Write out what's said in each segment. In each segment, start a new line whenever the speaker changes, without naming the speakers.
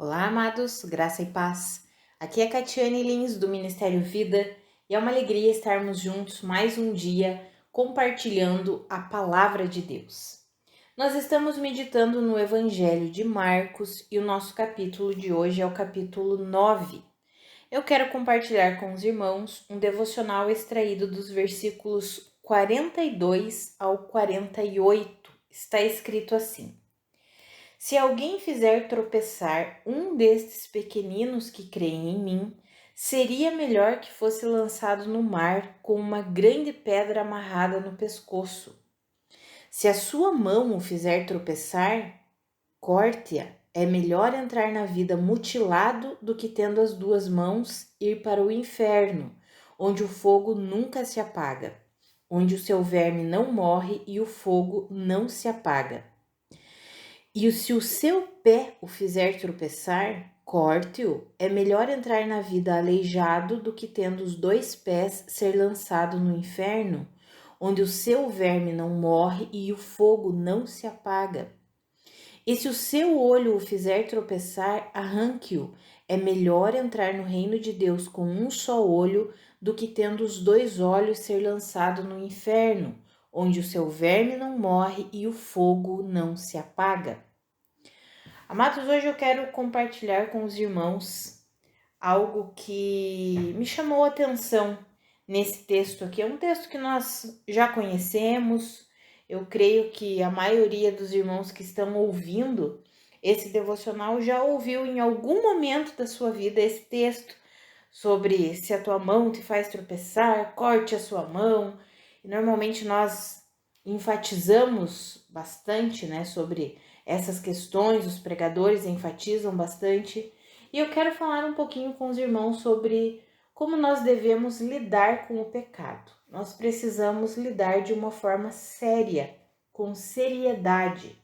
Olá, amados, graça e paz. Aqui é Catiane Lins, do Ministério Vida, e é uma alegria estarmos juntos mais um dia compartilhando a palavra de Deus. Nós estamos meditando no Evangelho de Marcos e o nosso capítulo de hoje é o capítulo 9. Eu quero compartilhar com os irmãos um devocional extraído dos versículos 42 ao 48. Está escrito assim: Se alguém fizer tropeçar um destes pequeninos que creem em mim, seria melhor que fosse lançado no mar com uma grande pedra amarrada no pescoço. Se a sua mão o fizer tropeçar, corte-a. É melhor entrar na vida mutilado do que tendo as duas mãos ir para o inferno, onde o fogo nunca se apaga, onde o seu verme não morre e o fogo não se apaga. E se o seu pé o fizer tropeçar, corte-o. É melhor entrar na vida aleijado do que tendo os dois pés ser lançado no inferno, onde o seu verme não morre e o fogo não se apaga. E se o seu olho o fizer tropeçar, arranque-o. É melhor entrar no reino de Deus com um só olho do que tendo os dois olhos ser lançado no inferno, onde o seu verme não morre e o fogo não se apaga. Amados, hoje eu quero compartilhar com os irmãos algo que me chamou a atenção nesse texto aqui. É um texto que nós já conhecemos. Eu creio que a maioria dos irmãos que estão ouvindo esse devocional já ouviu em algum momento da sua vida esse texto sobre se a tua mão te faz tropeçar, corte a sua mão. E normalmente nós enfatizamos bastante, né, sobre essas questões, os pregadores enfatizam bastante. E eu quero falar um pouquinho com os irmãos sobre como nós devemos lidar com o pecado. Nós precisamos lidar de uma forma séria, com seriedade.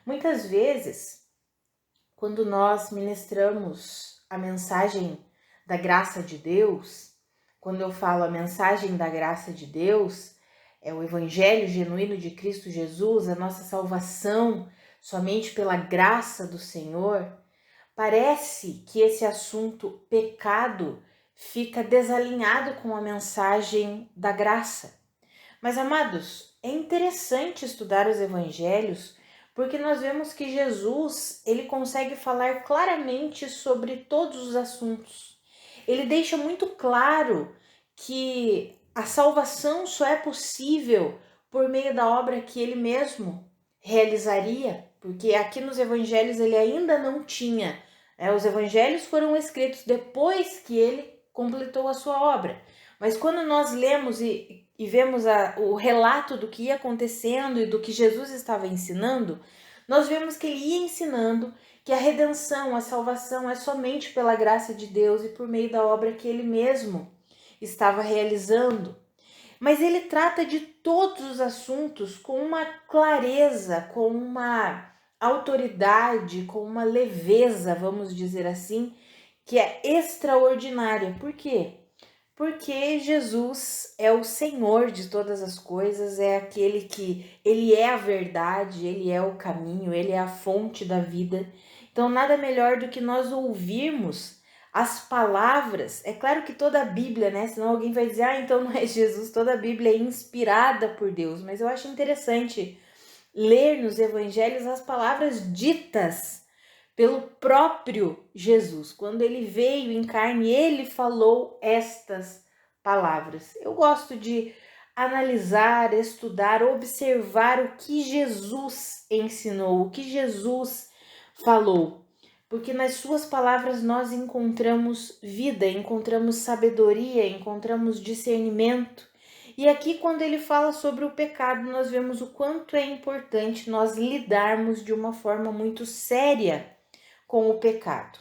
Muitas vezes, quando nós ministramos a mensagem da graça de Deus, quando eu falo a mensagem da graça de Deus, é o evangelho genuíno de Cristo Jesus, a nossa salvação somente pela graça do Senhor, parece que esse assunto pecado fica desalinhado com a mensagem da graça. Mas, amados, é interessante estudar os evangelhos porque nós vemos que Jesus, ele consegue falar claramente sobre todos os assuntos. Ele deixa muito claro que a salvação só é possível por meio da obra que ele mesmo realizaria, porque aqui nos evangelhos ele ainda não tinha. Os evangelhos foram escritos depois que ele completou a sua obra. Mas quando nós lemos e vemos o relato do que ia acontecendo e do que Jesus estava ensinando, nós vemos que ele ia ensinando que a redenção, a salvação é somente pela graça de Deus e por meio da obra que ele mesmo estava realizando. Mas ele trata de todos os assuntos com uma clareza, com uma autoridade, com uma leveza, vamos dizer assim, que é extraordinária. Por quê? Porque Jesus é o Senhor de todas as coisas, é aquele que ele é a verdade, ele é o caminho, ele é a fonte da vida. Então nada melhor do que nós ouvirmos as palavras. É claro que toda a Bíblia, né? Senão alguém vai dizer, então não é Jesus, toda a Bíblia é inspirada por Deus. Mas eu acho interessante ler nos evangelhos as palavras ditas pelo próprio Jesus. Quando ele veio em carne, ele falou estas palavras. Eu gosto de analisar, estudar, observar o que Jesus ensinou, o que Jesus falou. Porque nas suas palavras nós encontramos vida, encontramos sabedoria, encontramos discernimento. E aqui, quando ele fala sobre o pecado, nós vemos o quanto é importante nós lidarmos de uma forma muito séria com o pecado.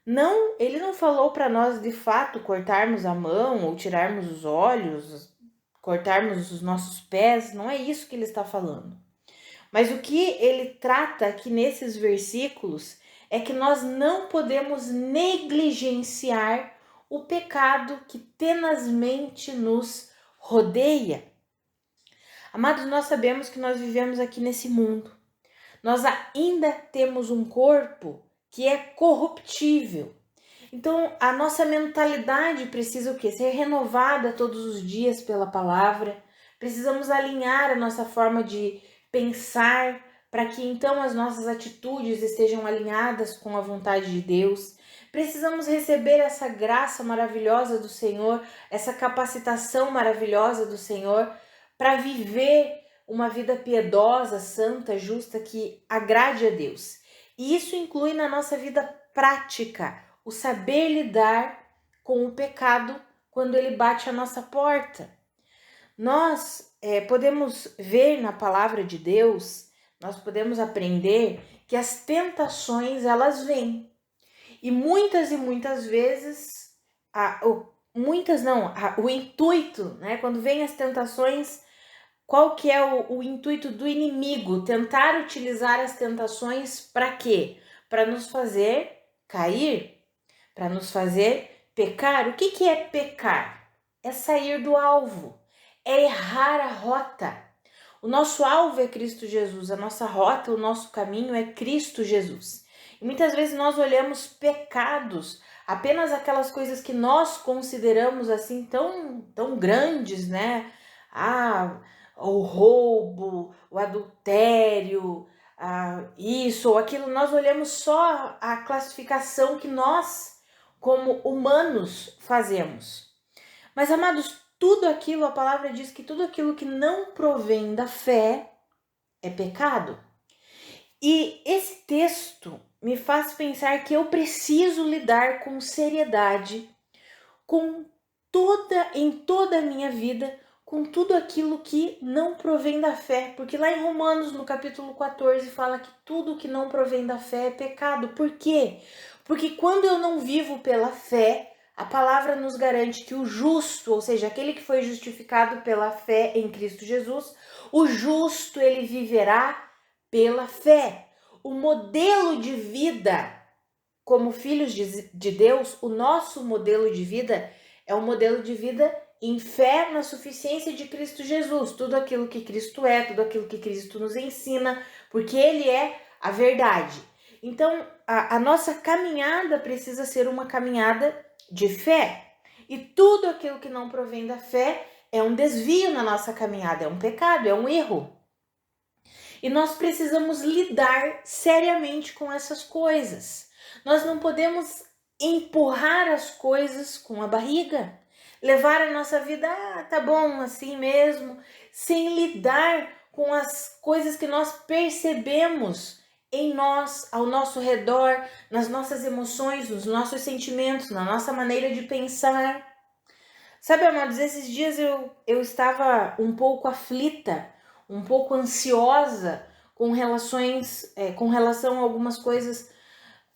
Não, ele não falou para nós de fato cortarmos a mão ou tirarmos os olhos, cortarmos os nossos pés, não é isso que ele está falando. Mas o que ele trata aqui nesses versículos é que nós não podemos negligenciar o pecado que tenazmente nos rodeia. Amados, nós sabemos que nós vivemos aqui nesse mundo. Nós ainda temos um corpo que é corruptível. Então, a nossa mentalidade precisa o quê? Ser renovada todos os dias pela palavra. Precisamos alinhar a nossa forma de pensar para que então as nossas atitudes estejam alinhadas com a vontade de Deus. Precisamos receber essa graça maravilhosa do Senhor, essa capacitação maravilhosa do Senhor para viver uma vida piedosa, santa, justa, que agrade a Deus. E isso inclui na nossa vida prática o saber lidar com o pecado quando ele bate à nossa porta. Nós podemos ver na palavra de Deus, nós podemos aprender que as tentações elas vêm. E muitas vezes, o intuito, né? Quando vem as tentações, qual que é o intuito do inimigo? Tentar utilizar as tentações para quê? Para nos fazer cair, para nos fazer pecar. O que é pecar? É sair do alvo, é errar a rota. O nosso alvo é Cristo Jesus, a nossa rota, o nosso caminho é Cristo Jesus. E muitas vezes nós olhamos pecados, apenas aquelas coisas que nós consideramos assim tão grandes, né? O roubo, o adultério, isso ou aquilo, nós olhamos só a classificação que nós, como humanos, fazemos. Mas, amados, tudo aquilo, a palavra diz que tudo aquilo que não provém da fé é pecado. E esse texto me faz pensar que eu preciso lidar com seriedade em toda a minha vida, com tudo aquilo que não provém da fé. Porque lá em Romanos, no capítulo 14, fala que tudo que não provém da fé é pecado. Por quê? Porque quando eu não vivo pela fé, a palavra nos garante que o justo, ou seja, aquele que foi justificado pela fé em Cristo Jesus, o justo ele viverá pela fé. O modelo de vida, como filhos de Deus, o nosso modelo de vida é um modelo de vida em fé na suficiência de Cristo Jesus. Tudo aquilo que Cristo é, tudo aquilo que Cristo nos ensina, porque Ele é a verdade. Então, a nossa caminhada precisa ser uma caminhada de fé. E tudo aquilo que não provém da fé é um desvio na nossa caminhada, é um pecado, é um erro. E nós precisamos lidar seriamente com essas coisas. Nós não podemos empurrar as coisas com a barriga, levar a nossa vida, tá bom, assim mesmo, sem lidar com as coisas que nós percebemos em nós, ao nosso redor, nas nossas emoções, nos nossos sentimentos, na nossa maneira de pensar. Sabe, amados, esses dias eu estava um pouco aflita, um pouco ansiosa com relação a algumas coisas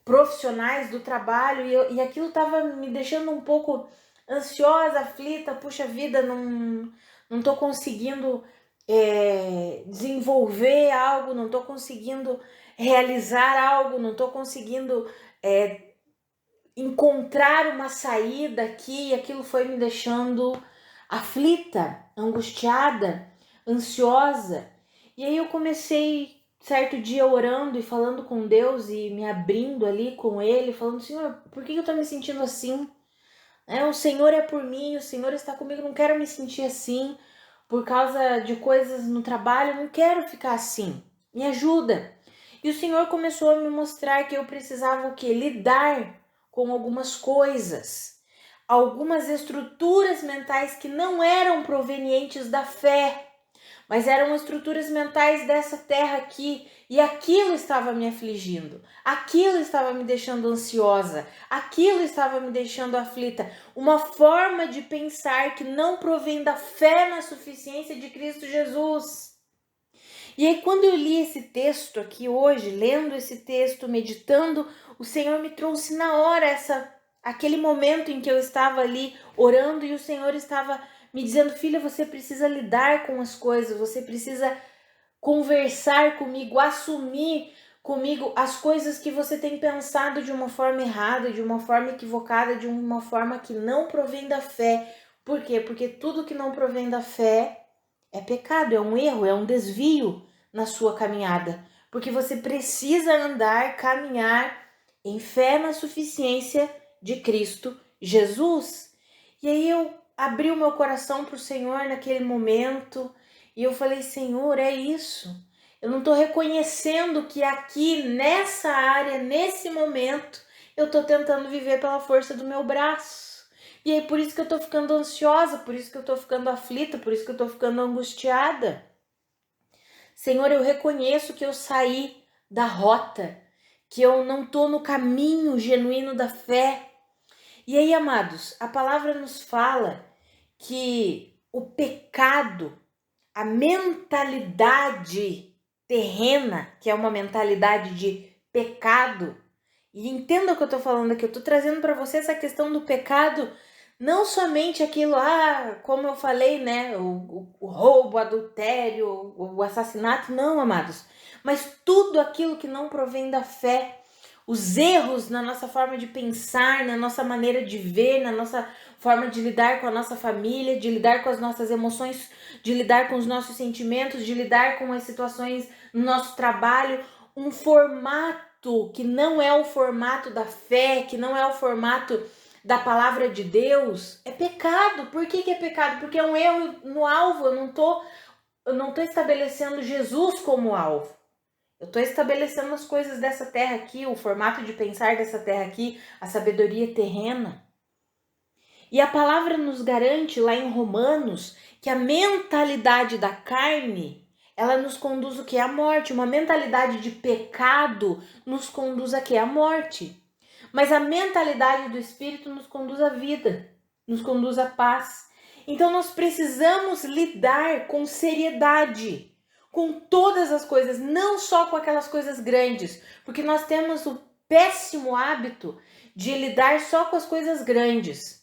profissionais do trabalho e aquilo estava me deixando um pouco ansiosa, aflita. Puxa vida, não tô conseguindo desenvolver algo, não tô conseguindo realizar algo, não tô conseguindo encontrar uma saída aqui, e aquilo foi me deixando aflita, angustiada, ansiosa. E aí eu comecei certo dia orando e falando com Deus e me abrindo ali com Ele, falando: Senhor, por que eu tô me sentindo assim? O Senhor é por mim, o Senhor está comigo, não quero me sentir assim por causa de coisas no trabalho, não quero ficar assim, me ajuda. E o Senhor começou a me mostrar que eu precisava o quê? Lidar com algumas coisas, algumas estruturas mentais que não eram provenientes da fé, mas eram estruturas mentais dessa terra aqui, e aquilo estava me afligindo, aquilo estava me deixando ansiosa, aquilo estava me deixando aflita, uma forma de pensar que não provém da fé na suficiência de Cristo Jesus. E aí, quando eu li esse texto aqui hoje, lendo esse texto, meditando, o Senhor me trouxe na hora aquele momento em que eu estava ali orando e o Senhor estava me dizendo: filha, você precisa lidar com as coisas, você precisa conversar comigo, assumir comigo as coisas que você tem pensado de uma forma errada, de uma forma equivocada, de uma forma que não provém da fé. Por quê? Porque tudo que não provém da fé é pecado, é um erro, é um desvio na sua caminhada. Porque você precisa andar, caminhar em fé na suficiência de Cristo Jesus. E aí eu abri o meu coração para o Senhor naquele momento e eu falei, Senhor, é isso. Eu não estou reconhecendo que aqui, nessa área, nesse momento, eu estou tentando viver pela força do meu braço. E aí por isso que eu estou ficando ansiosa, por isso que eu estou ficando aflita, por isso que eu estou ficando angustiada. Senhor, eu reconheço que eu saí da rota, que eu não estou no caminho genuíno da fé. E aí, amados, a palavra nos fala que o pecado, a mentalidade terrena, que é uma mentalidade de pecado, e entenda o que eu tô falando aqui, eu tô trazendo para você essa questão do pecado, não somente aquilo, como eu falei, né, o roubo, o adultério, o assassinato, não, amados, mas tudo aquilo que não provém da fé, os erros na nossa forma de pensar, na nossa maneira de ver, na nossa forma de lidar com a nossa família, de lidar com as nossas emoções, de lidar com os nossos sentimentos, de lidar com as situações no nosso trabalho, um formato que não é o formato da fé, que não é o formato da palavra de Deus, é pecado. Por que é pecado? Porque é um erro no alvo, eu não tô estabelecendo Jesus como alvo. Eu estou estabelecendo as coisas dessa terra aqui, o formato de pensar dessa terra aqui, a sabedoria terrena. E a palavra nos garante lá em Romanos que a mentalidade da carne, ela nos conduz o que é a morte. Uma mentalidade de pecado nos conduz a que é a morte. Mas a mentalidade do Espírito nos conduz à vida, nos conduz à paz. Então nós precisamos lidar com seriedade com todas as coisas, não só com aquelas coisas grandes, porque nós temos o péssimo hábito de lidar só com as coisas grandes.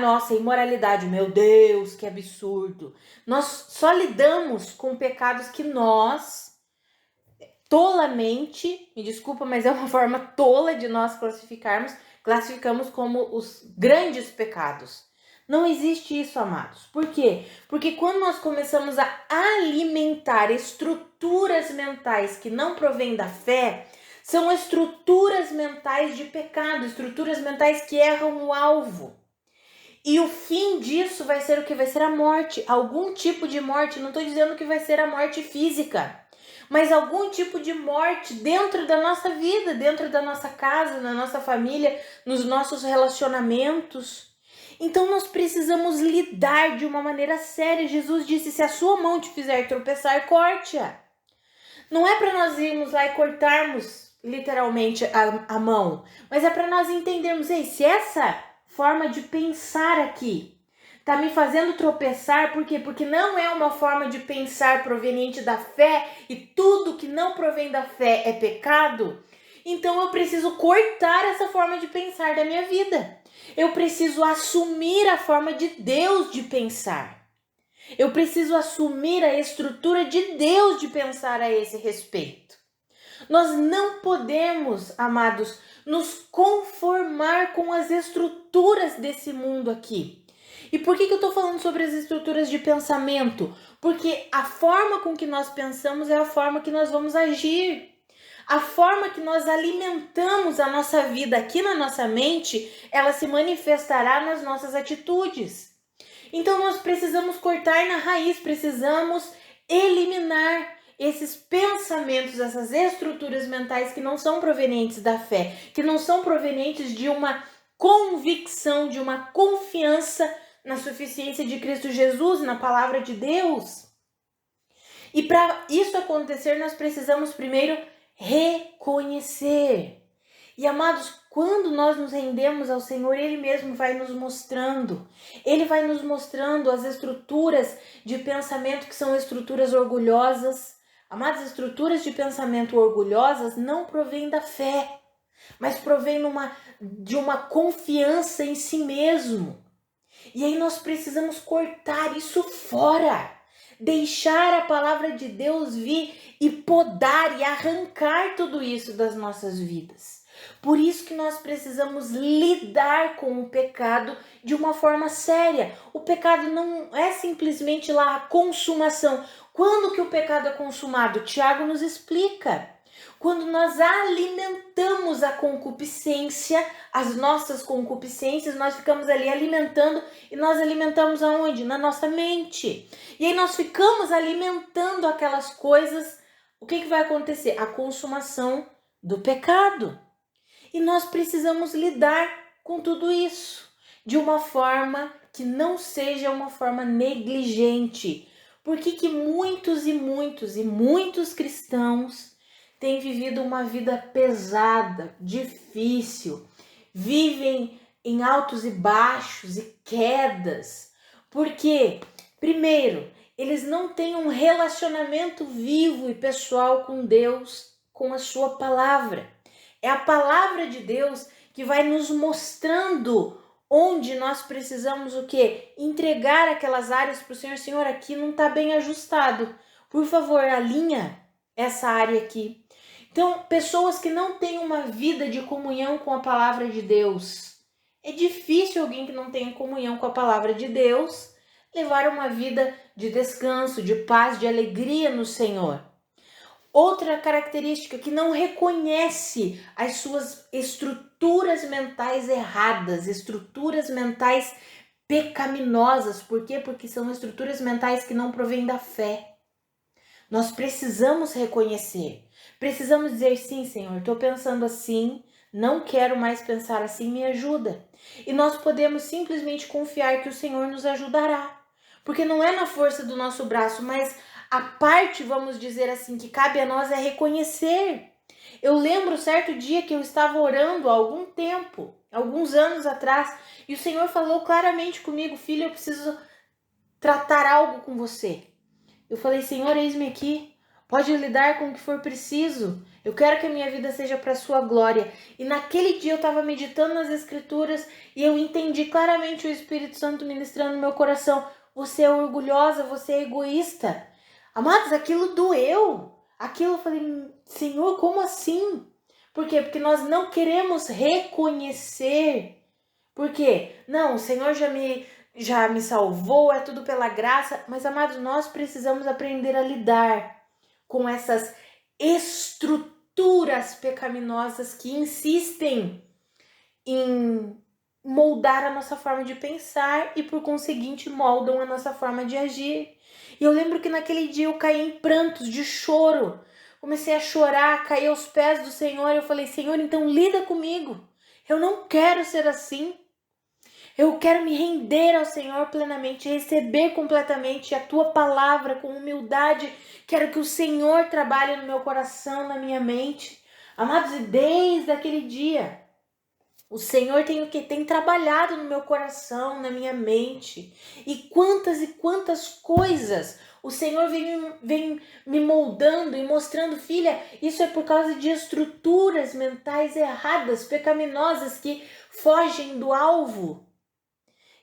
Nossa, imoralidade, meu Deus, que absurdo. Nós só lidamos com pecados que nós, tolamente, me desculpa, mas é uma forma tola de nós classificamos como os grandes pecados. Não existe isso, amados. Por quê? Porque quando nós começamos a alimentar estruturas mentais que não provêm da fé, são estruturas mentais de pecado, estruturas mentais que erram o alvo. E o fim disso vai ser o que? Vai ser a morte, algum tipo de morte. Não estou dizendo que vai ser a morte física, mas algum tipo de morte dentro da nossa vida, dentro da nossa casa, na nossa família, nos nossos relacionamentos. Então nós precisamos lidar de uma maneira séria. Jesus disse, se a sua mão te fizer tropeçar, corte-a. Não é para nós irmos lá e cortarmos literalmente a mão, mas é para nós entendermos, se essa forma de pensar aqui tá me fazendo tropeçar, por quê? Porque não é uma forma de pensar proveniente da fé, e tudo que não provém da fé é pecado. Então eu preciso cortar essa forma de pensar da minha vida. Eu preciso assumir a forma de Deus de pensar. Eu preciso assumir a estrutura de Deus de pensar a esse respeito. Nós não podemos, amados, nos conformar com as estruturas desse mundo aqui. E por que eu estou falando sobre as estruturas de pensamento? Porque a forma com que nós pensamos é a forma que nós vamos agir. A forma que nós alimentamos a nossa vida aqui na nossa mente, ela se manifestará nas nossas atitudes. Então nós precisamos cortar na raiz, precisamos eliminar esses pensamentos, essas estruturas mentais que não são provenientes da fé, que não são provenientes de uma convicção, de uma confiança na suficiência de Cristo Jesus, na palavra de Deus. E para isso acontecer, nós precisamos primeiro reconhecer. E amados, quando nós nos rendemos ao Senhor, Ele mesmo vai nos mostrando. Ele vai nos mostrando as estruturas de pensamento que são estruturas orgulhosas. Amados, estruturas de pensamento orgulhosas não provêm da fé, mas provém de uma confiança em si mesmo. E aí nós precisamos cortar isso fora. Deixar a palavra de Deus vir e podar e arrancar tudo isso das nossas vidas. Por isso que nós precisamos lidar com o pecado de uma forma séria. O pecado não é simplesmente lá a consumação. Quando que o pecado é consumado? Tiago nos explica. quando nós alimentamos a concupiscência, as nossas concupiscências, nós ficamos ali alimentando, e nós alimentamos aonde? Na nossa mente. E aí nós ficamos alimentando aquelas coisas, o que vai acontecer? A consumação do pecado. E nós precisamos lidar com tudo isso de uma forma que não seja uma forma negligente. Por que muitos e muitos cristãos têm vivido uma vida pesada, difícil, vivem em altos e baixos e quedas? Porque, primeiro, eles não têm um relacionamento vivo e pessoal com Deus, com a sua palavra. É a palavra de Deus que vai nos mostrando onde nós precisamos o quê? Entregar aquelas áreas para o Senhor. Senhor, aqui não está bem ajustado. Por favor, alinha essa área aqui. Então, pessoas que não têm uma vida de comunhão com a palavra de Deus. É difícil alguém que não tenha comunhão com a palavra de Deus levar uma vida de descanso, de paz, de alegria no Senhor. Outra característica, que não reconhece as suas estruturas mentais erradas, estruturas mentais pecaminosas. Por quê? Porque são estruturas mentais que não provêm da fé. Nós precisamos reconhecer. Precisamos dizer, sim, Senhor, estou pensando assim, não quero mais pensar assim, me ajuda. E nós podemos simplesmente confiar que o Senhor nos ajudará. Porque não é na força do nosso braço, mas a parte, vamos dizer assim, que cabe a nós é reconhecer. Eu lembro certo dia que eu estava orando há algum tempo, alguns anos atrás, e o Senhor falou claramente comigo, filha, eu preciso tratar algo com você. Eu falei, Senhor, eis-me aqui, pode lidar com o que for preciso. Eu quero que a minha vida seja para a sua glória. E naquele dia eu estava meditando nas Escrituras e eu entendi claramente o Espírito Santo ministrando no meu coração. Você é orgulhosa, você é egoísta. Amados, aquilo doeu. Aquilo eu falei, Senhor, como assim? Por quê? Porque nós não queremos reconhecer. Por quê? Não, o Senhor já me salvou, é tudo pela graça. Mas, amados, nós precisamos aprender a lidar com essas estruturas pecaminosas que insistem em moldar a nossa forma de pensar e, por conseguinte, moldam a nossa forma de agir. E eu lembro que naquele dia eu caí em prantos de choro. Comecei a chorar, caí aos pés do Senhor. Eu falei, Senhor, então lida comigo. Eu não quero ser assim. Eu quero me render ao Senhor plenamente, receber completamente a Tua palavra com humildade. Quero que o Senhor trabalhe no meu coração, na minha mente. Amados, e desde aquele dia, o Senhor tem trabalhado no meu coração, na minha mente. E quantas coisas o Senhor vem me moldando e mostrando, filha, isso é por causa de estruturas mentais erradas, pecaminosas, que fogem do alvo.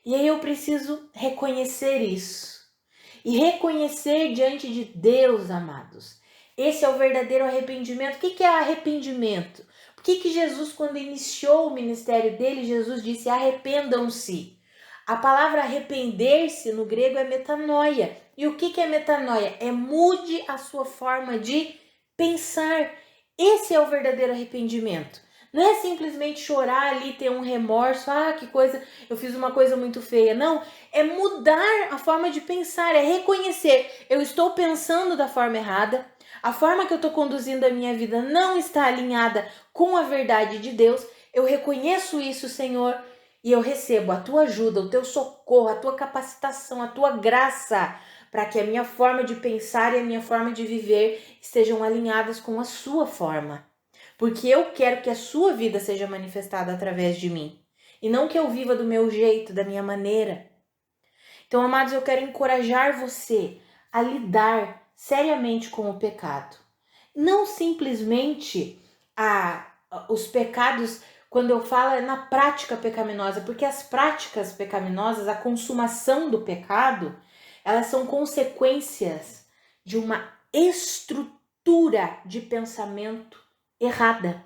E aí eu preciso reconhecer isso. E reconhecer diante de Deus, amados. Esse é o verdadeiro arrependimento. O que é arrependimento? Por que Jesus, quando iniciou o ministério dele, Jesus disse, arrependam-se. A palavra arrepender-se no grego é metanoia. E o que é metanoia? É mude a sua forma de pensar. Esse é o verdadeiro arrependimento. Não é simplesmente chorar ali, ter um remorso, que coisa, eu fiz uma coisa muito feia. Não, é mudar a forma de pensar, é reconhecer, eu estou pensando da forma errada, a forma que eu estou conduzindo a minha vida não está alinhada com a verdade de Deus. Eu reconheço isso, Senhor, e eu recebo a Tua ajuda, o Teu socorro, a Tua capacitação, a Tua graça, para que a minha forma de pensar e a minha forma de viver estejam alinhadas com a Sua forma. Porque eu quero que a sua vida seja manifestada através de mim. E não que eu viva do meu jeito, da minha maneira. Então, amados, eu quero encorajar você a lidar seriamente com o pecado. Não simplesmente os pecados, quando eu falo, é na prática pecaminosa. Porque as práticas pecaminosas, a consumação do pecado, elas são consequências de uma estrutura de pensamento errada.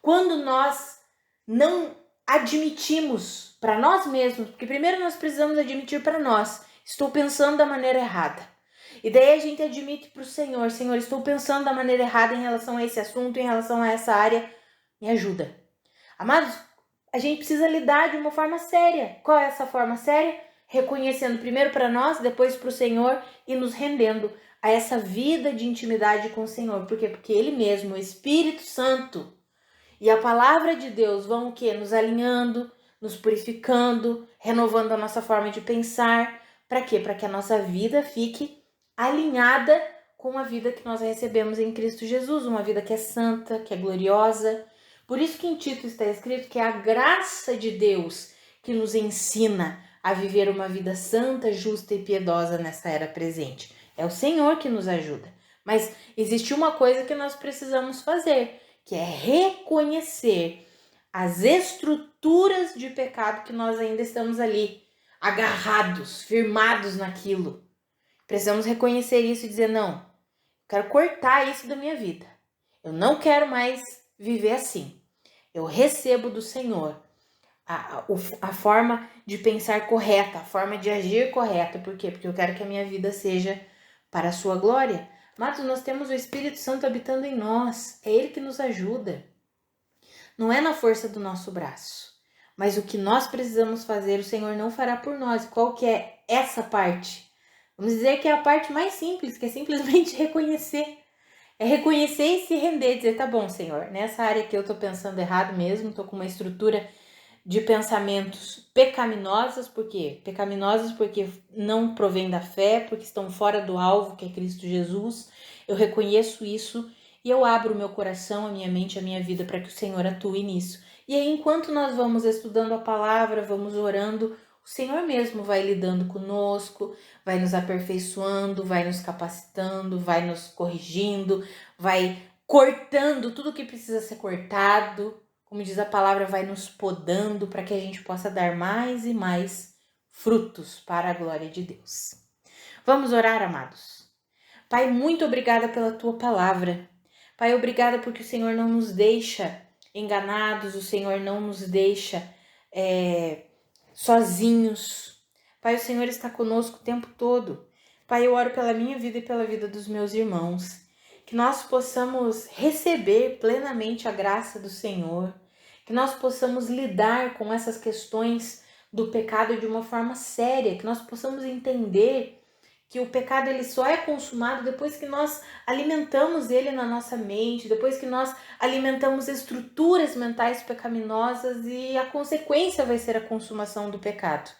Quando nós não admitimos para nós mesmos, porque primeiro nós precisamos admitir para nós, estou pensando da maneira errada. E daí a gente admite para o Senhor: Senhor, estou pensando da maneira errada em relação a esse assunto, em relação a essa área, me ajuda. Amados, a gente precisa lidar de uma forma séria. Qual é essa forma séria? Reconhecendo primeiro para nós, depois para o Senhor e nos rendendo a essa vida de intimidade com o Senhor. Por quê? Porque Ele mesmo, o Espírito Santo e a palavra de Deus vão o quê? Nos alinhando, nos purificando, renovando a nossa forma de pensar. Para quê? Para que a nossa vida fique alinhada com a vida que nós recebemos em Cristo Jesus. Uma vida que é santa, que é gloriosa. Por isso que em Tito está escrito que é a graça de Deus que nos ensina a viver uma vida santa, justa e piedosa nessa era presente. É o Senhor que nos ajuda. Mas existe uma coisa que nós precisamos fazer, que é reconhecer as estruturas de pecado que nós ainda estamos ali, agarrados, firmados naquilo. Precisamos reconhecer isso e dizer: não, quero cortar isso da minha vida. Eu não quero mais viver assim. Eu recebo do Senhor a forma de pensar correta, a forma de agir correta. Por quê? Porque eu quero que a minha vida seja para a sua glória. Mas nós temos o Espírito Santo habitando em nós. É Ele que nos ajuda. Não é na força do nosso braço. Mas o que nós precisamos fazer, o Senhor não fará por nós. Qual que é essa parte? Vamos dizer que é a parte mais simples, que é simplesmente reconhecer. É reconhecer e se render, dizer: tá bom, Senhor, nessa área que eu tô pensando errado mesmo, tô com uma estrutura de pensamentos pecaminosos, por quê? Pecaminosos porque não provém da fé, porque estão fora do alvo, que é Cristo Jesus. Eu reconheço isso e eu abro o meu coração, a minha mente, a minha vida para que o Senhor atue nisso. E aí, enquanto nós vamos estudando a palavra, vamos orando, o Senhor mesmo vai lidando conosco, vai nos aperfeiçoando, vai nos capacitando, vai nos corrigindo, vai cortando tudo que precisa ser cortado. Como diz a palavra, vai nos podando para que a gente possa dar mais e mais frutos para a glória de Deus. Vamos orar, amados. Pai, muito obrigada pela tua palavra. Pai, obrigada porque o Senhor não nos deixa enganados, o Senhor não nos deixa sozinhos. Pai, o Senhor está conosco o tempo todo. Pai, eu oro pela minha vida e pela vida dos meus irmãos. Que nós possamos receber plenamente a graça do Senhor. Que nós possamos lidar com essas questões do pecado de uma forma séria. Que nós possamos entender que o pecado ele só é consumado depois que nós alimentamos ele na nossa mente, depois que nós alimentamos estruturas mentais pecaminosas, e a consequência vai ser a consumação do pecado.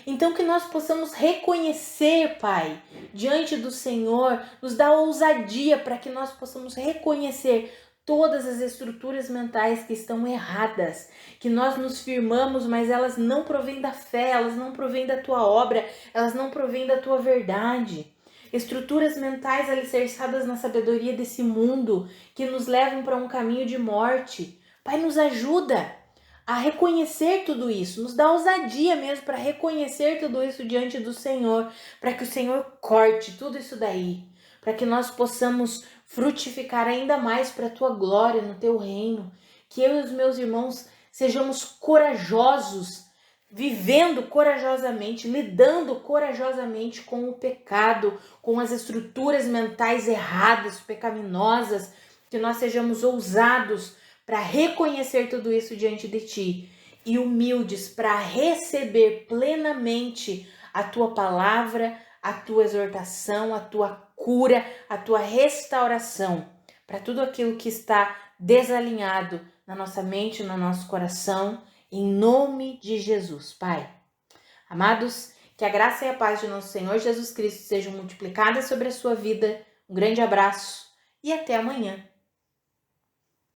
Então que nós possamos reconhecer, Pai, diante do Senhor, nos dá ousadia para que nós possamos reconhecer todas as estruturas mentais que estão erradas, que nós nos firmamos, mas elas não provêm da fé, elas não provêm da tua obra, elas não provêm da tua verdade. Estruturas mentais alicerçadas na sabedoria desse mundo, que nos levam para um caminho de morte. Pai, nos ajuda a reconhecer tudo isso, nos dá ousadia mesmo para reconhecer tudo isso diante do Senhor, para que o Senhor corte tudo isso daí, para que nós possamos frutificar ainda mais para a tua glória no teu reino, que eu e os meus irmãos sejamos corajosos, vivendo corajosamente, lidando corajosamente com o pecado, com as estruturas mentais erradas, pecaminosas, que nós sejamos ousados para reconhecer tudo isso diante de ti e humildes para receber plenamente a tua palavra, a tua exortação, a tua cura, a tua restauração para tudo aquilo que está desalinhado na nossa mente, no nosso coração, em nome de Jesus, Pai. Amados, que a graça e a paz de nosso Senhor Jesus Cristo sejam multiplicadas sobre a sua vida. Um grande abraço e até amanhã.